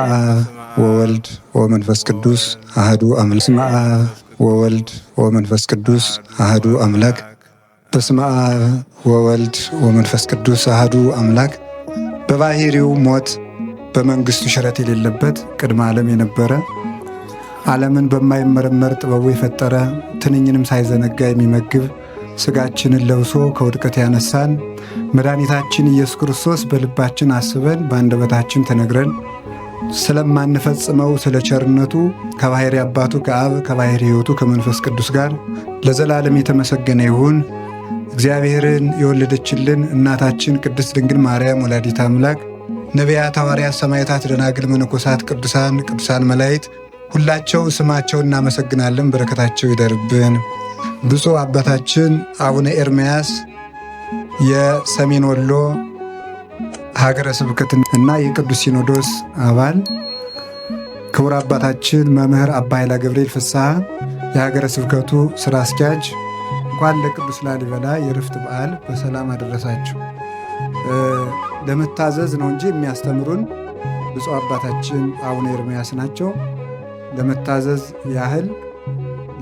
አብ ወወልድ ወመንፈስ ቅዱስ አህዱ አምላክ። በስመ አብ ወወልድ ወመንፈስ ቅዱስ አህዱ አምላክ። በስመ አብ ወወልድ ወመንፈስ ቅዱስ አህዱ አምላክ። በባህሪው ሞት በመንግስቱ ሽረት የሌለበት ቅድመ ዓለም የነበረ ዓለምን በማይመረመር ጥበቡ የፈጠረ ትንኝንም ሳይዘነጋ የሚመግብ ሥጋችንን ለብሶ ከውድቀት ያነሳን መድኃኒታችን ኢየሱስ ክርስቶስ በልባችን አስበን በአንደበታችን ተነግረን ስለማንፈጽመው ስለ ቸርነቱ ከባሕሪ አባቱ ከአብ ከባሕሪ ሕይወቱ ከመንፈስ ቅዱስ ጋር ለዘላለም የተመሰገነ ይሁን። እግዚአብሔርን የወለደችልን እናታችን ቅድስት ድንግል ማርያም ወላዲተ አምላክ፣ ነቢያት፣ ሐዋርያት፣ ሰማዕታት፣ ደናግል፣ መነኮሳት፣ ቅዱሳን መላእክት ሁላቸው ስማቸውን እናመሰግናለን። በረከታቸው ይደርብን። ብፁዕ አባታችን አቡነ ኤርምያስ የሰሜን ወሎ ሀገረ ስብከት እና የቅዱስ ሲኖዶስ አባል፣ ክቡር አባታችን መምህር አባ ኃይለ ገብርኤል ፍስሐ የሀገረ ስብከቱ ሥራ አስኪያጅ፣ እንኳን ለቅዱስ ላሊበላ የዕረፍት በዓል በሰላም አደረሳችሁ። ለመታዘዝ ነው እንጂ የሚያስተምሩን ብፁዕ አባታችን አቡነ ኤርምያስ ናቸው። ለመታዘዝ ያህል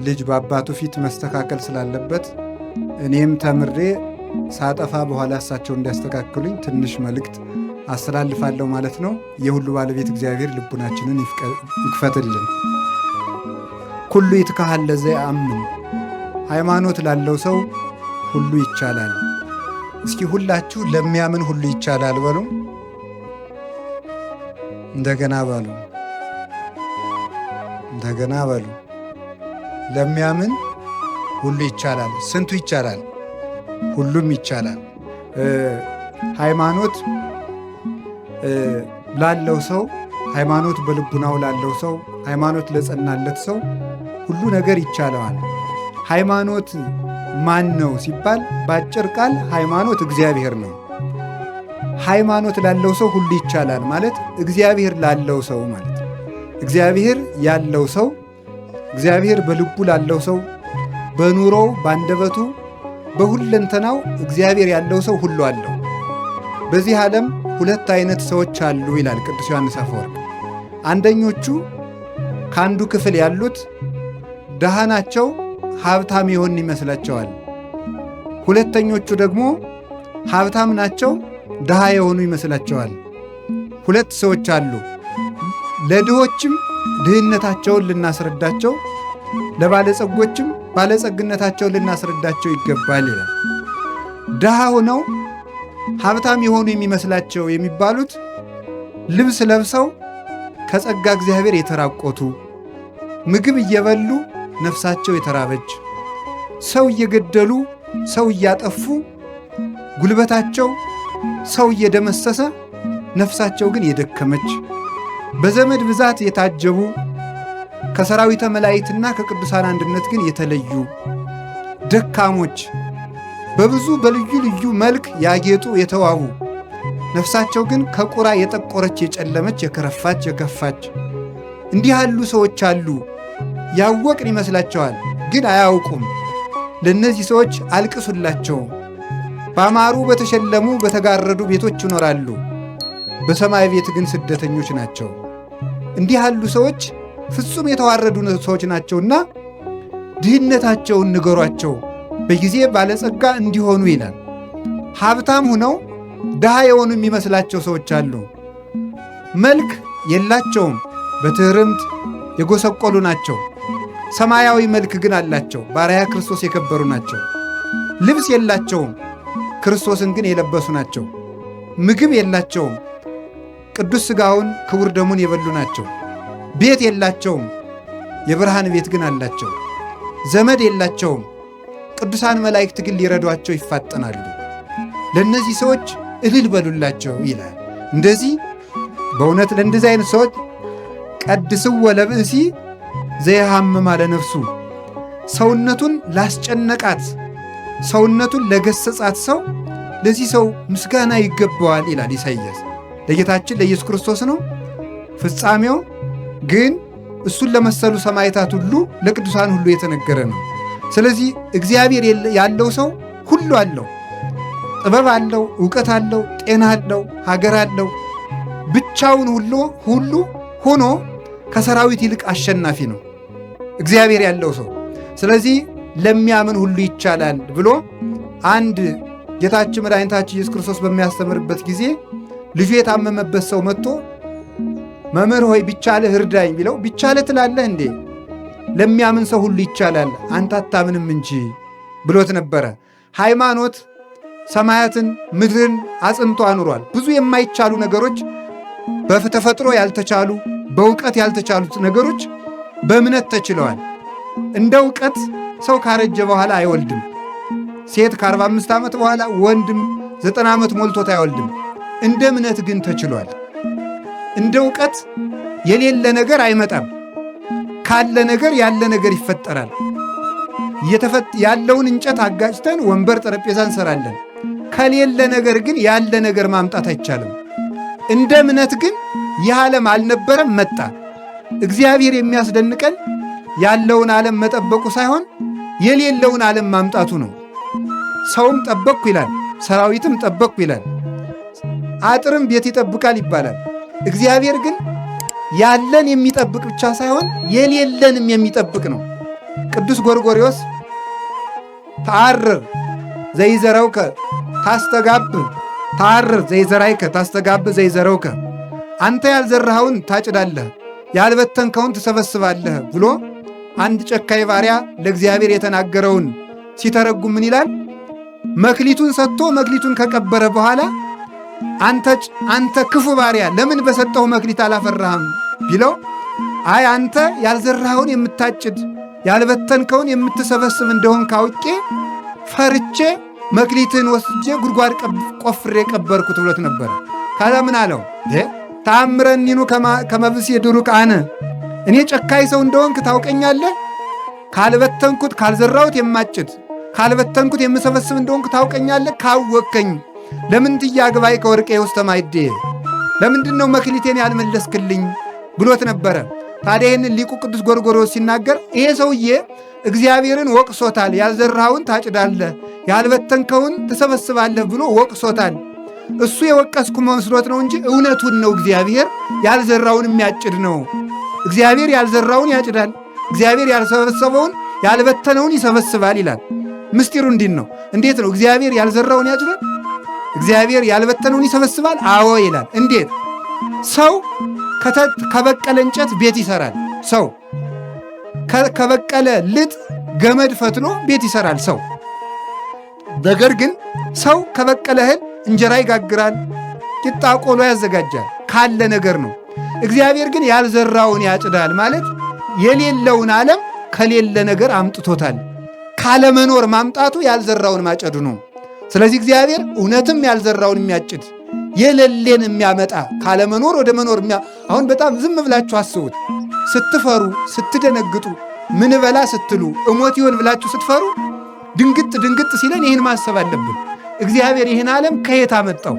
ልጅ በአባቱ ፊት መስተካከል ስላለበት እኔም ተምሬ ሳጠፋ በኋላ እሳቸው እንዲያስተካክሉኝ ትንሽ መልእክት አስተላልፋለሁ ማለት ነው። የሁሉ ባለቤት እግዚአብሔር ልቡናችንን ይክፈትልን። ኩሉ ይትካሃል ለዘየአምን፣ ሃይማኖት ላለው ሰው ሁሉ ይቻላል። እስኪ ሁላችሁ ለሚያምን ሁሉ ይቻላል በሉ። እንደገና በሉ። እንደገና በሉ። ለሚያምን ሁሉ ይቻላል። ስንቱ ይቻላል? ሁሉም ይቻላል። ሃይማኖት ላለው ሰው፣ ሃይማኖት በልቡናው ላለው ሰው፣ ሃይማኖት ለጸናለት ሰው ሁሉ ነገር ይቻለዋል። ሃይማኖት ማን ነው ሲባል በአጭር ቃል ሃይማኖት እግዚአብሔር ነው። ሃይማኖት ላለው ሰው ሁሉ ይቻላል ማለት እግዚአብሔር ላለው ሰው ማለት ነው። እግዚአብሔር ያለው ሰው፣ እግዚአብሔር በልቡ ላለው ሰው፣ በኑሮው ባንደበቱ በሁለንተናው እግዚአብሔር ያለው ሰው ሁሉ አለው። በዚህ ዓለም ሁለት አይነት ሰዎች አሉ ይላል ቅዱስ ዮሐንስ አፈወርቅ። አንደኞቹ ከአንዱ ክፍል ያሉት ድሃ ናቸው፣ ሀብታም የሆን ይመስላቸዋል። ሁለተኞቹ ደግሞ ሀብታም ናቸው፣ ድሃ የሆኑ ይመስላቸዋል። ሁለት ሰዎች አሉ። ለድሆችም ድህነታቸውን ልናስረዳቸው፣ ለባለጸጎችም ባለጸግነታቸውን ልናስረዳቸው ይገባል ይላል። ድሃ ሆነው ሀብታም የሆኑ የሚመስላቸው የሚባሉት ልብስ ለብሰው ከጸጋ እግዚአብሔር የተራቆቱ፣ ምግብ እየበሉ ነፍሳቸው የተራበች፣ ሰው እየገደሉ ሰው እያጠፉ ጉልበታቸው ሰው እየደመሰሰ ነፍሳቸው ግን የደከመች፣ በዘመድ ብዛት የታጀቡ ከሰራዊተ መላእክትና ከቅዱሳን አንድነት ግን የተለዩ ደካሞች፣ በብዙ በልዩ ልዩ መልክ ያጌጡ የተዋቡ፣ ነፍሳቸው ግን ከቁራ የጠቆረች የጨለመች የከረፋች የከፋች፣ እንዲህ ያሉ ሰዎች አሉ። ያወቅን ይመስላቸዋል፣ ግን አያውቁም። ለእነዚህ ሰዎች አልቅሱላቸው። ባማሩ በተሸለሙ በተጋረዱ ቤቶች ይኖራሉ፣ በሰማይ ቤት ግን ስደተኞች ናቸው። እንዲህ ያሉ ሰዎች ፍጹም የተዋረዱ ሰዎች ናቸውና ድህነታቸውን ንገሯቸው፣ በጊዜ ባለጸጋ እንዲሆኑ ይላል። ሀብታም ሁነው ድሃ የሆኑ የሚመስላቸው ሰዎች አሉ። መልክ የላቸውም፣ በትሕርምት የጎሰቆሉ ናቸው። ሰማያዊ መልክ ግን አላቸው፣ በአርአያ ክርስቶስ የከበሩ ናቸው። ልብስ የላቸውም፣ ክርስቶስን ግን የለበሱ ናቸው። ምግብ የላቸውም፣ ቅዱስ ሥጋውን ክቡር ደሙን የበሉ ናቸው። ቤት የላቸውም፣ የብርሃን ቤት ግን አላቸው። ዘመድ የላቸውም፣ ቅዱሳን መላእክት ግን ሊረዷቸው ይፋጠናሉ። ለእነዚህ ሰዎች እልል በሉላቸው ይላል። እንደዚህ በእውነት ለእንደዚህ አይነት ሰዎች ቀድስዎ ለብእሲ ዘየሐምም አለ ነፍሱ፣ ሰውነቱን ላስጨነቃት ሰውነቱን ለገሰጻት ሰው ለዚህ ሰው ምስጋና ይገባዋል ይላል ኢሳይያስ። ለጌታችን ለኢየሱስ ክርስቶስ ነው። ፍጻሜው ግን እሱን ለመሰሉ ሰማዕታት ሁሉ ለቅዱሳን ሁሉ የተነገረ ነው። ስለዚህ እግዚአብሔር ያለው ሰው ሁሉ አለው። ጥበብ አለው፣ ዕውቀት አለው፣ ጤና አለው፣ ሀገር አለው። ብቻውን ሁሉ ሆኖ ከሰራዊት ይልቅ አሸናፊ ነው እግዚአብሔር ያለው ሰው። ስለዚህ ለሚያምን ሁሉ ይቻላል ብሎ አንድ ጌታችን መድኃኒታችን ኢየሱስ ክርስቶስ በሚያስተምርበት ጊዜ ልጁ የታመመበት ሰው መጥቶ መምህር ሆይ ቢቻልህ እርዳኝ ቢለው ቢቻልህ ትላለህ እንዴ? ለሚያምን ሰው ሁሉ ይቻላል አንተ አታምንም እንጂ ብሎት ነበረ። ሃይማኖት ሰማያትን ምድርን አጽንቶ አኑሯል። ብዙ የማይቻሉ ነገሮች በተፈጥሮ ያልተቻሉ በእውቀት ያልተቻሉት ነገሮች በእምነት ተችለዋል። እንደ እውቀት ሰው ካረጀ በኋላ አይወልድም። ሴት ከ45 ዓመት በኋላ ወንድም 90 ዓመት ሞልቶት አይወልድም። እንደ እምነት ግን ተችሏል። እንደ እውቀት የሌለ ነገር አይመጣም። ካለ ነገር ያለ ነገር ይፈጠራል። ያለውን እንጨት አጋጭተን ወንበር ጠረጴዛ እንሰራለን። ከሌለ ነገር ግን ያለ ነገር ማምጣት አይቻልም። እንደ እምነት ግን ይህ ዓለም አልነበረም፣ መጣ። እግዚአብሔር የሚያስደንቀን ያለውን ዓለም መጠበቁ ሳይሆን የሌለውን ዓለም ማምጣቱ ነው። ሰውም ጠበቅኩ ይላል፣ ሰራዊትም ጠበቅኩ ይላል፣ አጥርም ቤት ይጠብቃል ይባላል። እግዚአብሔር ግን ያለን የሚጠብቅ ብቻ ሳይሆን የሌለንም የሚጠብቅ ነው። ቅዱስ ጎርጎርዮስ ተአርር ዘይዘረውከ ታስተጋብ ተአርር ዘይዘራይከ ታስተጋብ ዘይዘረውከ፣ አንተ ያልዘራኸውን ታጭዳለህ ያልበተንከውን ትሰበስባለህ ብሎ አንድ ጨካኝ ባሪያ ለእግዚአብሔር የተናገረውን ሲተረጉም ምን ይላል? መክሊቱን ሰጥቶ መክሊቱን ከቀበረ በኋላ አንተ ክፉ ባሪያ ለምን በሰጠው መክሊት አላፈራህም ቢለው፣ አይ አንተ ያልዘራኸውን የምታጭድ ያልበተንከውን የምትሰበስብ እንደሆን ካውቄ ፈርቼ መክሊትን ወስጄ ጉድጓድ ቆፍሬ ቀበርኩት ብሎት ነበር። ካዛ ምን አለው? ተአምረኒኑ ከመብስ የድሩቅ አነ፣ እኔ ጨካኝ ሰው እንደሆንክ ታውቀኛለህ። ካልበተንኩት ካልዘራሁት የማጭድ ካልበተንኩት የምሰበስብ እንደሆንክ ታውቀኛለህ። ካወከኝ ለምን ትያግባይ ከወርቄ ውስተ ማዕዴ፣ ለምንድን ነው መክሊቴን ያልመለስክልኝ ብሎት ነበረ። ታዲያ ይህንን ሊቁ ቅዱስ ጎርጎርዮስ ሲናገር ይሄ ሰውዬ እግዚአብሔርን ወቅሶታል። ያልዘራኸውን ታጭዳለህ ያልበተንከውን ትሰበስባለህ ብሎ ወቅሶታል። እሱ የወቀስኩ መስሎት ነው እንጂ እውነቱን ነው። እግዚአብሔር ያልዘራውን የሚያጭድ ነው። እግዚአብሔር ያልዘራውን ያጭዳል፣ እግዚአብሔር ያልሰበሰበውን ያልበተነውን ይሰበስባል ይላል። ምስጢሩ እንዲህ ነው። እንዴት ነው እግዚአብሔር ያልዘራውን ያጭዳል? እግዚአብሔር ያልበተነውን ይሰበስባል? አዎ ይላል። እንዴት? ሰው ከበቀለ እንጨት ቤት ይሰራል። ሰው ከበቀለ ልጥ ገመድ ፈትሎ ቤት ይሰራል ሰው። ነገር ግን ሰው ከበቀለ እህል እንጀራ ይጋግራል፣ ቂጣ ቆሎ ያዘጋጃል። ካለ ነገር ነው። እግዚአብሔር ግን ያልዘራውን ያጭዳል ማለት የሌለውን ዓለም ከሌለ ነገር አምጥቶታል። ካለመኖር ማምጣቱ ያልዘራውን ማጨዱ ነው። ስለዚህ እግዚአብሔር እውነትም ያልዘራውን የሚያጭድ የሌለን የሚያመጣ ካለመኖር ወደ መኖር አሁን በጣም ዝም ብላችሁ አስቡት። ስትፈሩ ስትደነግጡ ምን በላ ስትሉ እሞት ይሆን ብላችሁ ስትፈሩ ድንግጥ ሲለን ይህን ማሰብ አለብን። እግዚአብሔር ይህን ዓለም ከየት አመጣው?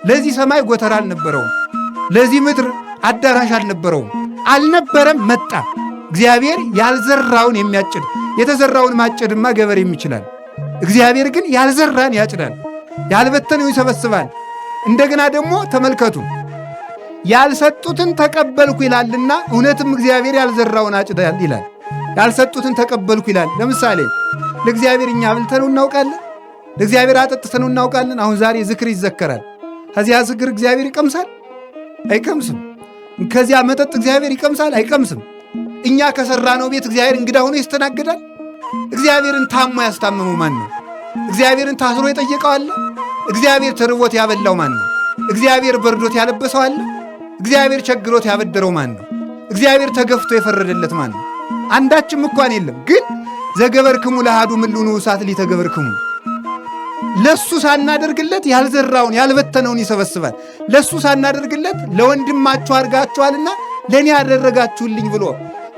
ለዚህ ሰማይ ጎተራ አልነበረውም። ለዚህ ምድር አዳራሽ አልነበረውም። አልነበረም፣ መጣ። እግዚአብሔር ያልዘራውን የሚያጭድ የተዘራውን ማጨድማ ገበሬም ይችላል። እግዚአብሔር ግን ያልዘራን ያጭዳል፣ ያልበተነው ይሰበስባል። እንደገና ደግሞ ተመልከቱ፣ ያልሰጡትን ተቀበልኩ ይላልና እውነትም እግዚአብሔር ያልዘራውን አጭዳል ይላል። ያልሰጡትን ተቀበልኩ ይላል። ለምሳሌ ለእግዚአብሔር እኛ አብልተነው እናውቃለን? ለእግዚአብሔር አጠጥተነው እናውቃለን? አሁን ዛሬ ዝክር ይዘከራል። ከዚያ ዝክር እግዚአብሔር ይቀምሳል? አይቀምስም። ከዚያ መጠጥ እግዚአብሔር ይቀምሳል? አይቀምስም። እኛ ከሠራነው ቤት እግዚአብሔር እንግዳ ሆኖ ይስተናግዳል? እግዚአብሔርን ታሞ ያስታመመው ማን ነው? እግዚአብሔርን ታስሮ የጠየቀው አለ? እግዚአብሔር ተርቦት ያበላው ማን ነው? እግዚአብሔር በርዶት ያለበሰው አለ? እግዚአብሔር ቸግሮት ያበደረው ማን ነው? እግዚአብሔር ተገፍቶ የፈረደለት ማን ነው? አንዳችም እንኳን የለም። ግን ዘገበርክሙ ለአሐዱ ምሉዕኑ እሳት ሊተገበርክሙ፣ ለሱ ሳናደርግለት ያልዘራውን ያልበተነውን ይሰበስባል። ለሱ ሳናደርግለት ለወንድማችሁ አድርጋችኋልና ለእኔ አደረጋችሁልኝ ብሎ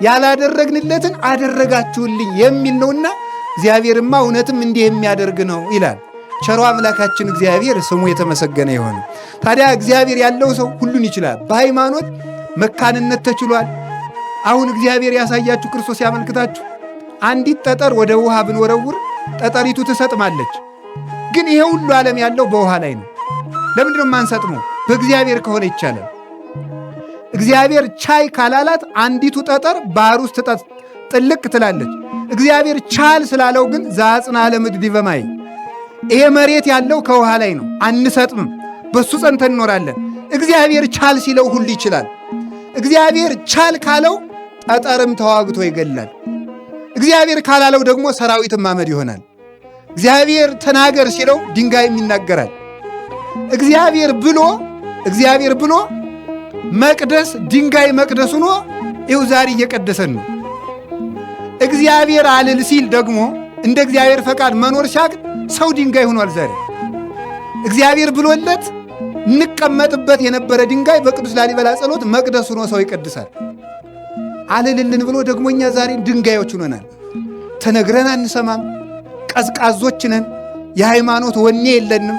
ያላደረግንለትን አደረጋችሁልኝ የሚል ነውና እግዚአብሔርማ እውነትም እንዲህ የሚያደርግ ነው ይላል። ቸሮ አምላካችን እግዚአብሔር ስሙ የተመሰገነ ይሆን። ታዲያ እግዚአብሔር ያለው ሰው ሁሉን ይችላል። በሃይማኖት መካንነት ተችሏል። አሁን እግዚአብሔር ያሳያችሁ ክርስቶስ ያመልክታችሁ። አንዲት ጠጠር ወደ ውሃ ብንወረውር ጠጠሪቱ ትሰጥማለች። ግን ይሄ ሁሉ ዓለም ያለው በውሃ ላይ ነው። ለምንድነው የማንሰጥመው? በእግዚአብሔር ከሆነ ይቻላል። እግዚአብሔር ቻይ ካላላት አንዲቱ ጠጠር ባህር ውስጥ ጥልቅ ትላለች። እግዚአብሔር ቻል ስላለው ግን ዘአጽንዐ ለምድር ዲበ ማይ፣ ይሄ መሬት ያለው ከውሃ ላይ ነው፣ አንሰጥምም፣ በሱ ጸንተን እንኖራለን። እግዚአብሔር ቻል ሲለው ሁሉ ይችላል። እግዚአብሔር ቻል ካለው ጠጠርም ተዋግቶ ይገላል። እግዚአብሔር ካላለው ደግሞ ሰራዊትም ማመድ ይሆናል። እግዚአብሔር ተናገር ሲለው ድንጋይም ይናገራል። እግዚአብሔር ብሎ መቅደስ ድንጋይ መቅደስ ሆኖ ይኸው ዛሬ እየቀደሰን ነው። እግዚአብሔር አልል ሲል ደግሞ እንደ እግዚአብሔር ፈቃድ መኖር ሲያቅት ሰው ድንጋይ ሆኗል። ዛሬ እግዚአብሔር ብሎለት እንቀመጥበት የነበረ ድንጋይ በቅዱስ ላሊበላ ጸሎት መቅደስ ሆኖ ሰው ይቀድሳል። አልልልን ብሎ ደግሞ እኛ ዛሬ ድንጋዮች ሆነናል። ተነግረን አንሰማም፣ ቀዝቃዞች ነን፣ የሃይማኖት ወኔ የለንም።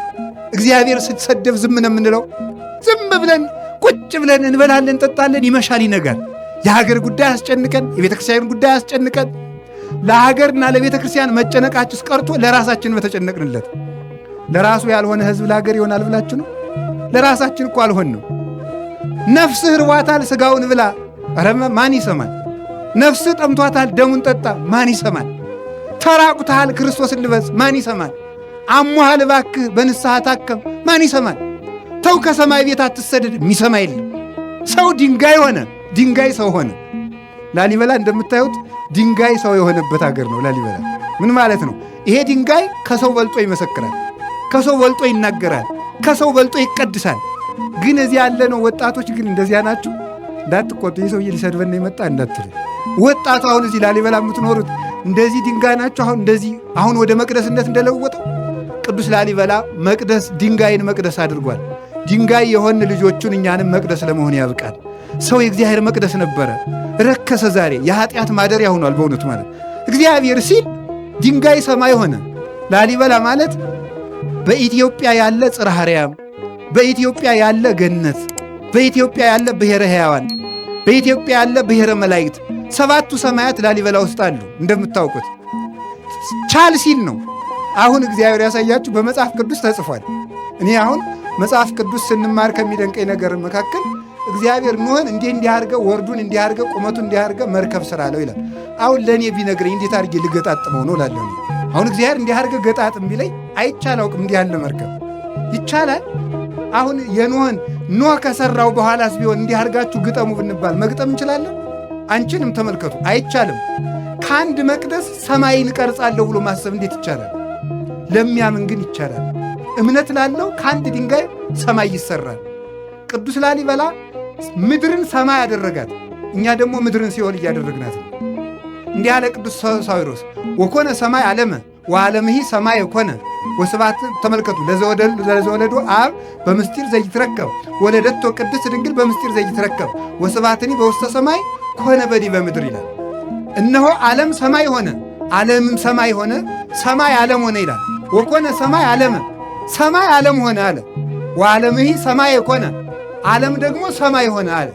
እግዚአብሔር ስትሰደብ ዝም ነው የምንለው። ዝም ብለን ቁጭ ብለን እንበላለን፣ እንጠጣለን፣ ይመሻል፣ ይነጋል። የሀገር ጉዳይ አስጨንቀን፣ የቤተ ክርስቲያን ጉዳይ አስጨንቀን፣ ለሀገርና ለቤተ ክርስቲያን መጨነቃችስ ቀርቶ ለራሳችን በተጨነቅንለት። ለራሱ ያልሆነ ሕዝብ ለሀገር ይሆናል ብላችሁ ነው? ለራሳችን እኮ አልሆንም። ነፍስህ ርቧታል፣ ሥጋውን ብላ፣ ኧረ ማን ይሰማል? ነፍስህ ጠምቷታል፣ ደሙን ጠጣ፣ ማን ይሰማል? ተራቁተሃል፣ ክርስቶስን ልበስ፣ ማን ይሰማል? አሞሃል፣ እባክህ በንስሐ ታከም፣ ማን ይሰማል? ተው ከሰማይ ቤት አትሰደድ፣ የሚሰማ የለም። ሰው ድንጋይ ሆነ፣ ድንጋይ ሰው ሆነ። ላሊበላ እንደምታዩት ድንጋይ ሰው የሆነበት አገር ነው ላሊበላ። ምን ማለት ነው? ይሄ ድንጋይ ከሰው በልጦ ይመሰክራል፣ ከሰው በልጦ ይናገራል፣ ከሰው በልጦ ይቀድሳል። ግን እዚህ ያለነው ወጣቶች ግን እንደዚያ ናችሁ። እንዳትቆጡ፣ ይህ ሰውዬ ሊሰድበን የመጣ እንዳትሉ። ወጣቱ አሁን እዚህ ላሊበላ የምትኖሩት እንደዚህ ድንጋይ ናችሁ። አሁን እንደዚህ አሁን ወደ መቅደስነት እንደለወጠው ቅዱስ ላሊበላ መቅደስ ድንጋይን መቅደስ አድርጓል። ድንጋይ የሆን ልጆቹን እኛንም መቅደስ ለመሆን ያብቃል። ሰው የእግዚአብሔር መቅደስ ነበረ፣ ረከሰ። ዛሬ የኃጢአት ማደሪያ ሆኗል። በእውነቱ ማለት እግዚአብሔር ሲል ድንጋይ ሰማይ ሆነ። ላሊበላ ማለት በኢትዮጵያ ያለ ጽርሐ አርያም፣ በኢትዮጵያ ያለ ገነት፣ በኢትዮጵያ ያለ ብሔረ ሕያዋን፣ በኢትዮጵያ ያለ ብሔረ መላእክት፣ ሰባቱ ሰማያት ላሊበላ ውስጥ አሉ። እንደምታውቁት ቻል ሲል ነው። አሁን እግዚአብሔር ያሳያችሁ በመጽሐፍ ቅዱስ ተጽፏል። እኔ አሁን መጽሐፍ ቅዱስ ስንማር ከሚደንቀኝ ነገር መካከል እግዚአብሔር ኖኅን እንዲህ አድርገህ ወርዱን እንዲህ አድርገህ ቁመቱን እንዲህ አድርገህ መርከብ ስራለው ይላል። አሁን ለእኔ ቢነግረኝ እንዴት አድርጌ ልገጣጥመው ነው ላለሁ። አሁን እግዚአብሔር እንዲህ አድርገህ ገጣጥም ቢለኝ አይቻል አውቅም። እንዲህ ያለ መርከብ ይቻላል? አሁን የኖኅን ኖኅ ከሰራው በኋላስ ቢሆን እንዲህ አድርጋችሁ ግጠሙ ብንባል መግጠም እንችላለን? አንችልም። ተመልከቱ፣ አይቻልም። ከአንድ መቅደስ ሰማይን እቀርጻለሁ ብሎ ማሰብ እንዴት ይቻላል? ለሚያምን ግን ይቻላል። እምነት ላለው ከአንድ ድንጋይ ሰማይ ይሰራል። ቅዱስ ላሊበላ ምድርን ሰማይ ያደረጋት፣ እኛ ደግሞ ምድርን ሲኦል እያደረግናት ነው። እንዲህ ያለ ቅዱስ ሳዊሮስ ወኮነ ሰማይ ዓለመ ወዓለምሂ ሰማይ ኮነ ወስብሐት። ተመልከቱ፣ ለዘወለዶ አብ በምስጢር ዘይትረከብ ወለደቶ ቅድስት ድንግል በምስጢር ዘይትረከብ ወስብሐትኒ በውስተ ሰማይ ኮነ በዲበ ምድር ይላል። እነሆ ዓለም ሰማይ ሆነ፣ ዓለምም ሰማይ ሆነ፣ ሰማይ ዓለም ሆነ ይላል። ወኮነ ሰማይ ዓለመ፣ ሰማይ ዓለም ሆነ አለ። ወዓለምሂ ሰማይ ኮነ፣ ዓለም ደግሞ ሰማይ ሆነ አለ።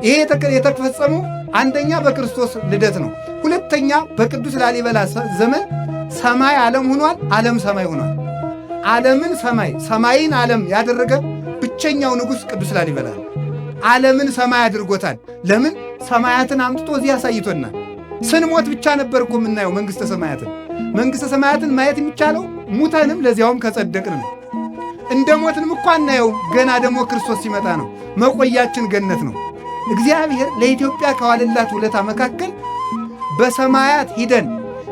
ይሄ የተፈጸሙ አንደኛ በክርስቶስ ልደት ነው። ሁለተኛ በቅዱስ ላሊበላ ዘመን ሰማይ ዓለም ሆኗል፣ ዓለም ሰማይ ሆኗል። ዓለምን ሰማይ ሰማይን ዓለም ያደረገ ብቸኛው ንጉሥ ቅዱስ ላሊበላ ነው። ዓለምን ሰማይ አድርጎታል። ለምን? ሰማያትን አምጥቶ እዚህ ያሳይቶናል። ስንሞት ብቻ ነበር እኮ የምናየው መንግሥተ ሰማያትን። መንግሥተ ሰማያትን ማየት የሚቻለው ሙተንም ለዚያውም ከጸደቅን ነው። እንደ ሞትንም እኮ አናየው። ገና ደግሞ ክርስቶስ ሲመጣ ነው። መቆያችን ገነት ነው። እግዚአብሔር ለኢትዮጵያ ከዋለላት ውለታ መካከል በሰማያት ሂደን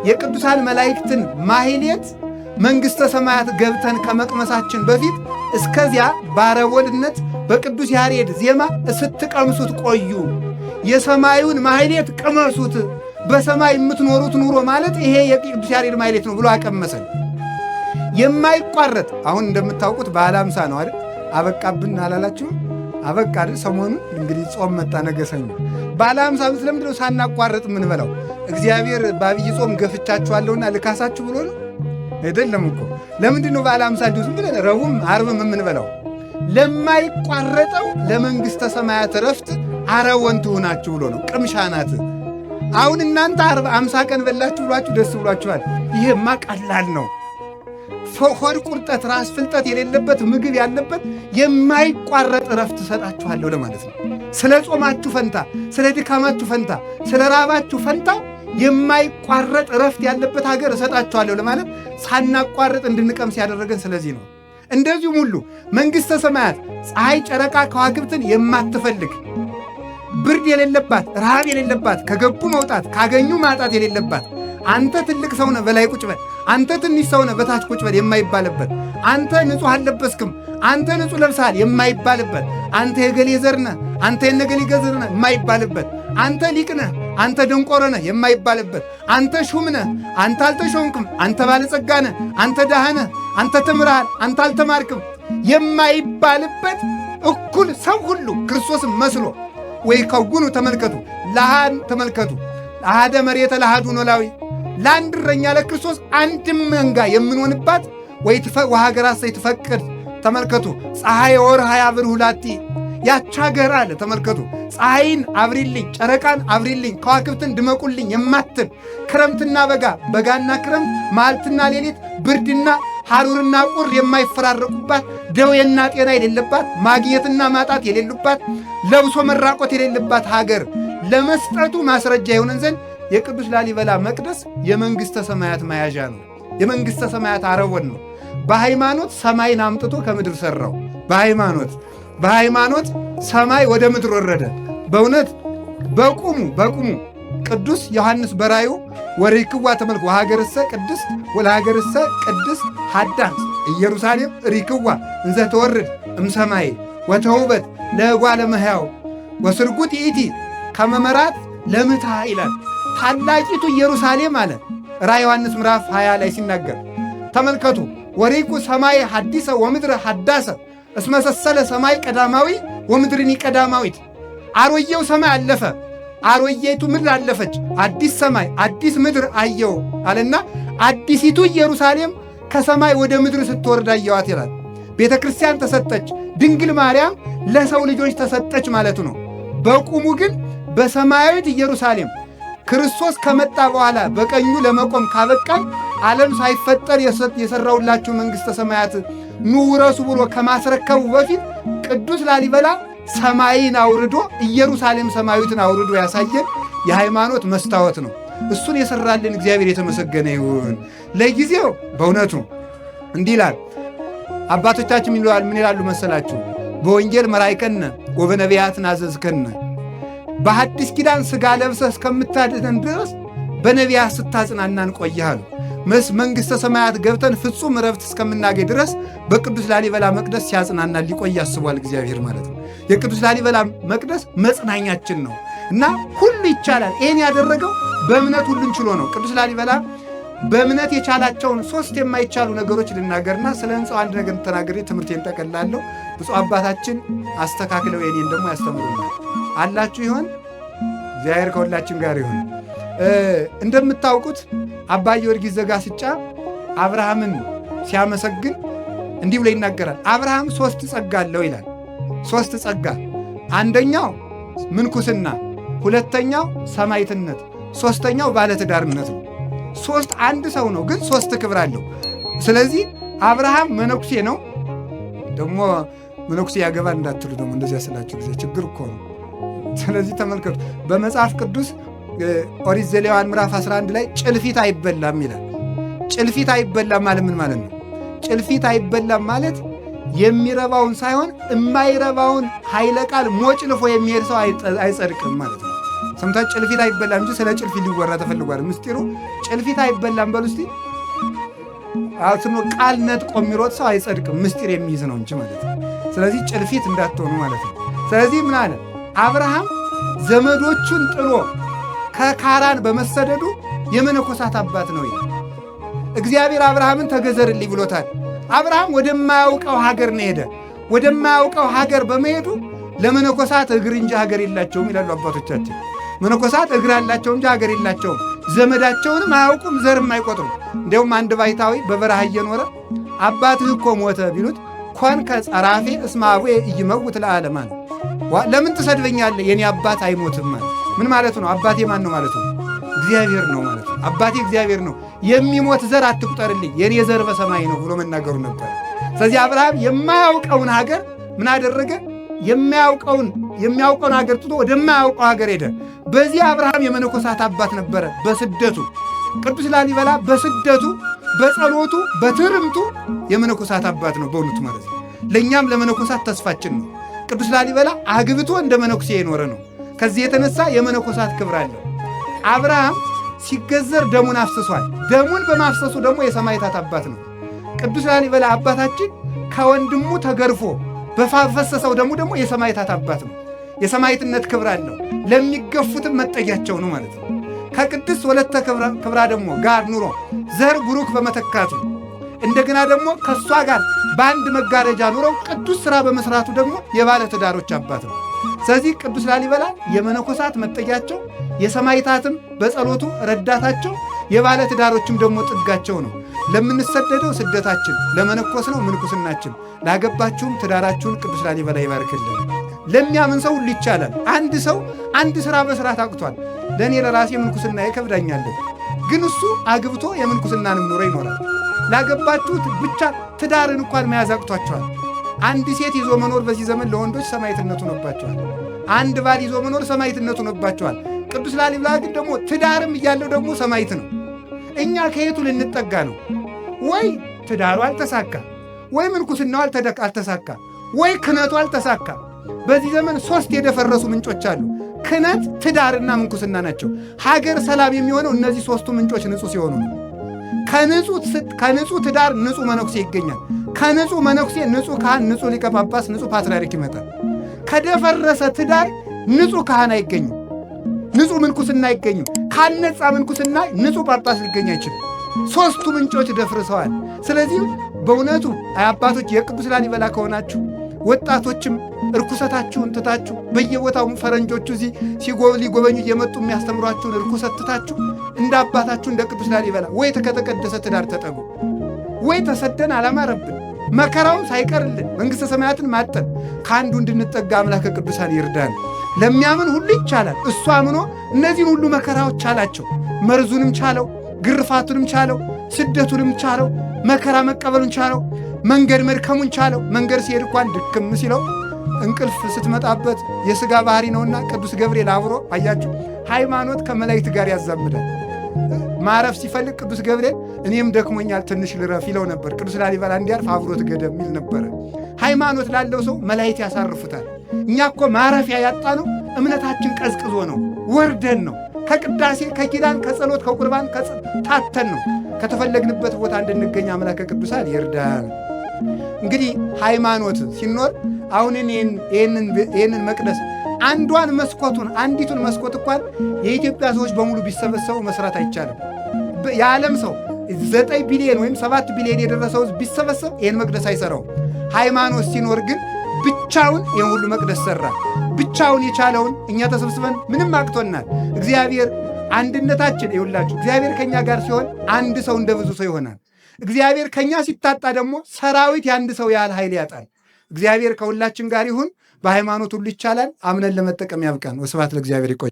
የቅዱሳን መላእክትን ማህሌት መንግሥተ ሰማያት ገብተን ከመቅመሳችን በፊት እስከዚያ ባረወልነት በቅዱስ ያሬድ ዜማ ስትቀምሱት ቆዩ፣ የሰማዩን ማህሌት ቅመሱት፣ በሰማይ የምትኖሩት ኑሮ ማለት ይሄ የቅዱስ ያሬድ ማህሌት ነው ብሎ አቀመሰን። የማይቋረጥ አሁን እንደምታውቁት በዓለ ሃምሳ ነው አይደል? አበቃብን አላላችሁም? አበቃ አይደል? ሰሞኑን እንግዲህ ጾም መጣ፣ ነገ ሰኞ በዓለ ሃምሳ ስለምንድን ነው ሳናቋረጥ የምንበላው? እግዚአብሔር በአብይ ጾም ገፍቻችኋለሁና ልካሳችሁ ብሎ ነው አይደለም እኮ። ለምንድን ነው በዓለ ሃምሳ እንዲሁ ዝም ብለን ረቡዕም ዓርብም የምንበላው? ለማይቋረጠው ለመንግሥተ ሰማያት ዕረፍት አረወንቱ ናችሁ ብሎ ነው። ቅምሻ ናት። አሁን እናንተ 50 ቀን በላችሁ ብሏችሁ ደስ ብሏችኋል። ይሄማ ቀላል ነው። ሆድ ቁርጠት፣ ራስ ፍልጠት የሌለበት ምግብ ያለበት የማይቋረጥ እረፍት እሰጣችኋለሁ ለማለት ነው። ስለ ጾማችሁ ፈንታ፣ ስለ ድካማችሁ ፈንታ፣ ስለ ራባችሁ ፈንታ የማይቋረጥ እረፍት ያለበት ሀገር እሰጣችኋለሁ ለማለት ሳናቋርጥ እንድንቀምስ ያደረገን ስለዚህ ነው። እንደዚሁም ሁሉ መንግሥተ ሰማያት ፀሐይ፣ ጨረቃ፣ ከዋክብትን የማትፈልግ ብርድ የሌለባት፣ ረሃብ የሌለባት፣ ከገቡ መውጣት ካገኙ ማጣት የሌለባት፣ አንተ ትልቅ ሰው ነህ በላይ ቁጭ በል፣ አንተ ትንሽ ሰው ነህ በታች ቁጭ በል የማይባልበት፣ አንተ ንጹሕ አልለበስክም፣ አንተ ንጹሕ ለብሰሃል የማይባልበት፣ አንተ የገሌ ዘር ነህ፣ አንተ የነገሌ ዘር ነህ የማይባልበት፣ አንተ ሊቅ ነህ፣ አንተ ደንቆሮ ነህ የማይባልበት፣ አንተ ሹም ነህ፣ አንተ አልተሾምክም፣ አንተ ባለጸጋ ነህ፣ አንተ ድሃ ነህ፣ አንተ ተምረሃል፣ አንተ አልተማርክም የማይባልበት እኩል ሰው ሁሉ ክርስቶስን መስሎ ወይ ከጉኑ ተመልከቱ ለሃን ተመልከቱ አሃደ መሬተ ለሃዱ ኖላዊ ለአንድ እረኛ ለክርስቶስ አንድም መንጋ የምንሆንባት ወይ ወሀገራት ይትፈቅድ ተመልከቱ ፀሐይ ወርሃ ያብርሁ ላቲ ያች ሀገር አለ ተመልከቱ ፀሐይን አብሪልኝ ጨረቃን አብሪልኝ ከዋክብትን ድመቁልኝ የማትል ክረምትና በጋ በጋና ክረምት መዓልትና ሌሊት ብርድና ሐሩርና ቁር የማይፈራረቁባት ደዌና ጤና የሌለባት ማግኘትና ማጣት የሌሉባት ለብሶ መራቆት የሌለባት ሀገር ለመስጠቱ ማስረጃ የሆነን ዘንድ የቅዱስ ላሊበላ መቅደስ የመንግሥተ ሰማያት መያዣ ነው። የመንግሥተ ሰማያት አረወን ነው። በሃይማኖት ሰማይን አምጥቶ ከምድር ሠራው። በሃይማኖት ሰማይ ወደ ምድር ወረደ። በእውነት በቁሙ ቅዱስ ዮሐንስ በራዩ ወሪክዋ ተመልክ ወሀገርሰ ቅድስት ወለሀገርሰ ቅድስት ሀዳስ ኢየሩሳሌም ሪክዋ እንዘ ተወርድ እምሰማይ ወተውበት ለእጓለ እመሕያው ወስርጉት ይእቲ ከመመራት ለምታ ይላል። ታላቂቱ ኢየሩሳሌም አለ ራዕየ ዮሐንስ ምዕራፍ 20 ላይ ሲናገር ተመልከቱ። ወሪኩ ሰማይ ሐዲሰ ወምድር ሐዳሰ እስመ ሰሰለ ሰማይ ቀዳማዊ ወምድርኒ ቀዳማዊት። አሮየው ሰማይ አለፈ፣ አሮየይቱ ምድር አለፈች፣ አዲስ ሰማይ አዲስ ምድር አየው አለና አዲሲቱ ኢየሩሳሌም ከሰማይ ወደ ምድር ስትወርድ አየዋት ይላል። ቤተ ክርስቲያን ተሰጠች፣ ድንግል ማርያም ለሰው ልጆች ተሰጠች ማለቱ ነው። በቁሙ ግን በሰማያዊት ኢየሩሳሌም ክርስቶስ ከመጣ በኋላ በቀኙ ለመቆም ካበቃን ዓለም ሳይፈጠር የሠራውላችሁ መንግሥተ ሰማያት ኑ ውረሱ ብሎ ከማስረከቡ በፊት ቅዱስ ላሊበላ ሰማይን አውርዶ ኢየሩሳሌም ሰማያዊትን አውርዶ ያሳየን የሃይማኖት መስታወት ነው። እሱን የሠራልን እግዚአብሔር የተመሰገነ ይሁን። ለጊዜው በእውነቱ እንዲህ ይላል አባቶቻችን ምን ይላሉ መሰላችሁ? በወንጌል መራይከነ ወበነቢያት ናዘዝከነ። በሐዲስ ኪዳን ሥጋ ለብሰህ እስከምታድነን ድረስ በነቢያት ስታጽናናን ቆየሃሉ። መንግሥተ ሰማያት ገብተን ፍጹም ረፍት እስከምናገኝ ድረስ በቅዱስ ላሊበላ መቅደስ ሲያጽናናን ሊቆይ ያስቧል እግዚአብሔር ማለት ነው። የቅዱስ ላሊበላ መቅደስ መጽናኛችን ነው እና ሁሉ ይቻላል። ይህን ያደረገው በእምነት ሁሉን ችሎ ነው። ቅዱስ ላሊበላ በእምነት የቻላቸውን 3 የማይቻሉ ነገሮች ልናገርና ስለ ሕንፃው አንድ ነገር ተናግሬ ትምህርቴን ጠቀላለሁ። ብፁዕ አባታችን አስተካክለው የኔን ደግሞ ያስተምሩናል። አላችሁ ይሆን? እግዚአብሔር ከሁላችን ጋር ይሁን። እንደምታውቁት አባ ጊዮርጊስ ዘጋስጫ አብርሃምን ሲያመሰግን እንዲህ ብሎ ይናገራል። አብርሃም 3 ጸጋ አለው ይላል። 3 ጸጋ፣ አንደኛው ምንኩስና፣ ሁለተኛው ሰማዕትነት፣ ሦስተኛው ባለትዳርነት ነው። 3 አንድ ሰው ነው፣ ግን 3 ክብር አለው። ስለዚህ አብርሃም መነኩሴ ነው። ደግሞ መነኩሴ ያገባል እንዳትሉ ደግሞ እንደዚያ ስላችሁ ጊዜ ችግር እኮ ነው። ስለዚህ ተመልከቱ በመጽሐፍ ቅዱስ ኦሪት ዘሌዋውያን ምዕራፍ 11 ላይ ጭልፊት አይበላም ይላል። ጭልፊት አይበላም ማለት ምን ማለት ነው? ጭልፊት አይበላም ማለት የሚረባውን ሳይሆን የማይረባውን ኃይለ ቃል ሞጭልፎ የሚሄድ ሰው አይጸድቅም ማለት ነው። ሰምታ ጭልፊት አይበላም እንጂ ስለ ጭልፊት ሊወራ ተፈልጓል። ምስጢሩ ጭልፊት አይበላም በሉ እስቲ። አልስሞ ቃል ነጥቆ የሚሮጥ ሰው አይጸድቅም፣ ምስጢር የሚይዝ ነው እንጂ ማለት ነው። ስለዚህ ጭልፊት እንዳትሆኑ ማለት ነው። ስለዚህ ምን አለ አብርሃም ዘመዶቹን ጥሎ ከካራን በመሰደዱ የመነኮሳት አባት ነው ይላል። እግዚአብሔር አብርሃምን ተገዘርልኝ ብሎታል። አብርሃም ወደማያውቀው ሀገር ነው ሄደ። ወደማያውቀው ሀገር በመሄዱ ለመነኮሳት እግር እንጂ ሀገር የላቸውም ይላሉ አባቶቻችን። መነኮሳት እግር አላቸው እንጂ ሀገር የላቸውም። ዘመዳቸውንም አያውቁም፣ ዘርም አይቆጥሩም። እንዲያውም አንድ ባይታዊ በበረሃ እየኖረ አባትህ እኮ ሞተ ቢሉት ኮንከ ጸራፌ እስመ አቡየ ኢይመውት ለዓለመ ነው። ለምን ትሰድበኛለህ? የኔ አባት አይሞትም ማለት ምን ማለት ነው? አባቴ ማን ነው ማለት ነው? እግዚአብሔር ነው ማለት ነው። አባቴ እግዚአብሔር ነው፣ የሚሞት ዘር አትቁጠርልኝ፣ የኔ ዘር በሰማይ ነው ብሎ መናገሩ ነበር። ስለዚህ አብርሃም የማያውቀውን ሀገር ምን አደረገ? የሚያውቀውን ሀገር ትቶ ወደማያውቀው ሀገር ሄደ። በዚህ አብርሃም የመነኮሳት አባት ነበረ። በስደቱ ቅዱስ ላሊበላ በስደቱ በጸሎቱ በትርምቱ የመነኮሳት አባት ነው በእውነቱ ማለት ነው። ለእኛም ለመነኮሳት ተስፋችን ነው። ቅዱስ ላሊበላ አግብቶ እንደ መነኩሴ የኖረ ነው። ከዚህ የተነሳ የመነኮሳት ክብር አለው። አብርሃም ሲገዘር ደሙን አፍስሷል። ደሙን በማፍሰሱ ደግሞ የሰማዕታት አባት ነው። ቅዱስ ላሊበላ አባታችን ከወንድሙ ተገርፎ በፈሰሰው ደሙ ደግሞ የሰማዕታት አባት ነው። የሰማዕትነት ክብር አለው። ለሚገፉትም መጠጊያቸው ነው ማለት ነው። ከቅድስት ወለተ ክብራ ደግሞ ጋር ኑሮ ዘር ቡሩክ በመተካቱ እንደገና ደግሞ ከእሷ ጋር በአንድ መጋረጃ ኑረው ቅዱስ ሥራ በመስራቱ ደግሞ የባለ ትዳሮች አባት ነው። ስለዚህ ቅዱስ ላሊበላ የመነኮሳት መጠጊያቸው፣ የሰማዕታትም በጸሎቱ ረዳታቸው፣ የባለ ትዳሮችም ደግሞ ጥጋቸው ነው። ለምንሰደደው ስደታችን፣ ለመነኮስ ነው ምንኩስናችን። ላገባችሁም ትዳራችሁን ቅዱስ ላሊበላ ይባርክልን። ለሚያምን ሰው ሁሉ ይቻላል። አንድ ሰው አንድ ሥራ መስራት አቅቷል። ለእኔ ለራሴ ምንኩስና ይከብዳኛለን፣ ግን እሱ አግብቶ የምንኩስናንም ኑሮ ይኖራል። ላገባችሁት ብቻ ትዳርን እንኳን መያዝ አቅቷቸዋል። አንድ ሴት ይዞ መኖር በዚህ ዘመን ለወንዶች ሰማዕትነቱ ሆኖባቸዋል። አንድ ባል ይዞ መኖር ሰማዕትነቱ ሆኖባቸዋል። ቅዱስ ላሊበላ ግን ደግሞ ትዳርም እያለው ደግሞ ሰማዕት ነው። እኛ ከየቱ ልንጠጋ ነው? ወይ ትዳሩ አልተሳካ፣ ወይ ምንኩስናው አልተሳካ፣ ወይ ክህነቱ አልተሳካ። በዚህ ዘመን 3 የደፈረሱ ምንጮች አሉ። ክህነት፣ ትዳርና ምንኩስና ናቸው። ሀገር ሰላም የሚሆነው እነዚህ 3ቱ ምንጮች ንጹሕ ሲሆኑ ነው። ከንጹሕ ትዳር ንጹሕ መነኩሴ ይገኛል። ከንጹሕ መነኩሴ ንጹሕ ካህን፣ ንጹሕ ሊቀ ጳጳስ፣ ንጹሕ ፓትርያርክ ይመጣል። ከደፈረሰ ትዳር ንጹሕ ካህን አይገኝም፣ ንጹሕ ምንኩስና አይገኝም። ካነጻ ምንኩስና ንጹሕ ጳጳስ ሊገኝ አይችልም። 3ቱ ምንጮች ደፍርሰዋል። ስለዚህ በእውነቱ አባቶች የቅዱስ ላሊበላ ከሆናችሁ ወጣቶችም እርኩሰታችሁን ትታችሁ በየቦታው ፈረንጆቹ እዚህ ሊጎበኙ እየመጡ የሚያስተምሯችሁን እርኩሰት ትታችሁ እንደ አባታችሁ እንደ ቅዱስ ላሊበላ ወይ ከተቀደሰ ትዳር ተጠጉ፣ ወይ ተሰደን አላማረብን መከራውን ሳይቀርልን መንግሥተ ሰማያትን ማጠን ከአንዱ እንድንጠጋ አምላከ ቅዱሳን ይርዳን። ለሚያምን ሁሉ ይቻላል። እሱ አምኖ እነዚህን ሁሉ መከራዎች ቻላቸው። መርዙንም ቻለው፣ ግርፋቱንም ቻለው፣ ስደቱንም ቻለው፣ መከራ መቀበሉን ቻለው፣ መንገድ መድከሙን ቻለው። መንገድ ሲሄድ እንኳን ድክም ሲለው እንቅልፍ ስትመጣበት የሥጋ ባህሪ ነውና ቅዱስ ገብርኤል አብሮ አያችሁ፣ ሃይማኖት ከመላእክት ጋር ያዛምዳል። ማረፍ ሲፈልግ ቅዱስ ገብርኤል እኔም ደክሞኛል ትንሽ ልረፍ ይለው ነበር። ቅዱስ ላሊበላ እንዲያርፍ አብሮት ገደም ይል ነበረ። ሃይማኖት ላለው ሰው መላእክት ያሳርፉታል። እኛ እኮ ማረፊያ ያጣ ነው እምነታችን ቀዝቅዞ ነው፣ ወርደን ነው፣ ከቅዳሴ ከኪዳን ከጸሎት ከቁርባን ታተን ነው። ከተፈለግንበት ቦታ እንድንገኝ አምላከ ቅዱሳን ይርዳን። እንግዲህ ሃይማኖት ሲኖር አሁን ይህንን መቅደስ አንዲቱን መስኮት እንኳን የኢትዮጵያ ሰዎች በሙሉ ቢሰበሰቡ መስራት አይቻልም። የዓለም ሰው 9 ቢሊዮን ወይም 7 ቢሊዮን የደረሰው ቢሰበሰብ ይህን መቅደስ አይሰራው። ሃይማኖት ሲኖር ግን ብቻውን ይህን ሁሉ መቅደስ ሰራ። ብቻውን የቻለውን እኛ ተሰብስበን ምንም አቅቶናል። እግዚአብሔር አንድነታችን ይውላችሁ። እግዚአብሔር ከኛ ጋር ሲሆን አንድ ሰው እንደ ብዙ ሰው ይሆናል። እግዚአብሔር ከኛ ሲታጣ ደግሞ ሰራዊት የአንድ ሰው ያህል ኃይል ያጣል። እግዚአብሔር ከሁላችን ጋር ይሁን። በሃይማኖት ሁሉ ይቻላል። አምነን ለመጠቀም ያብቃን። ወስብሐት ለእግዚአብሔር። ይቆይ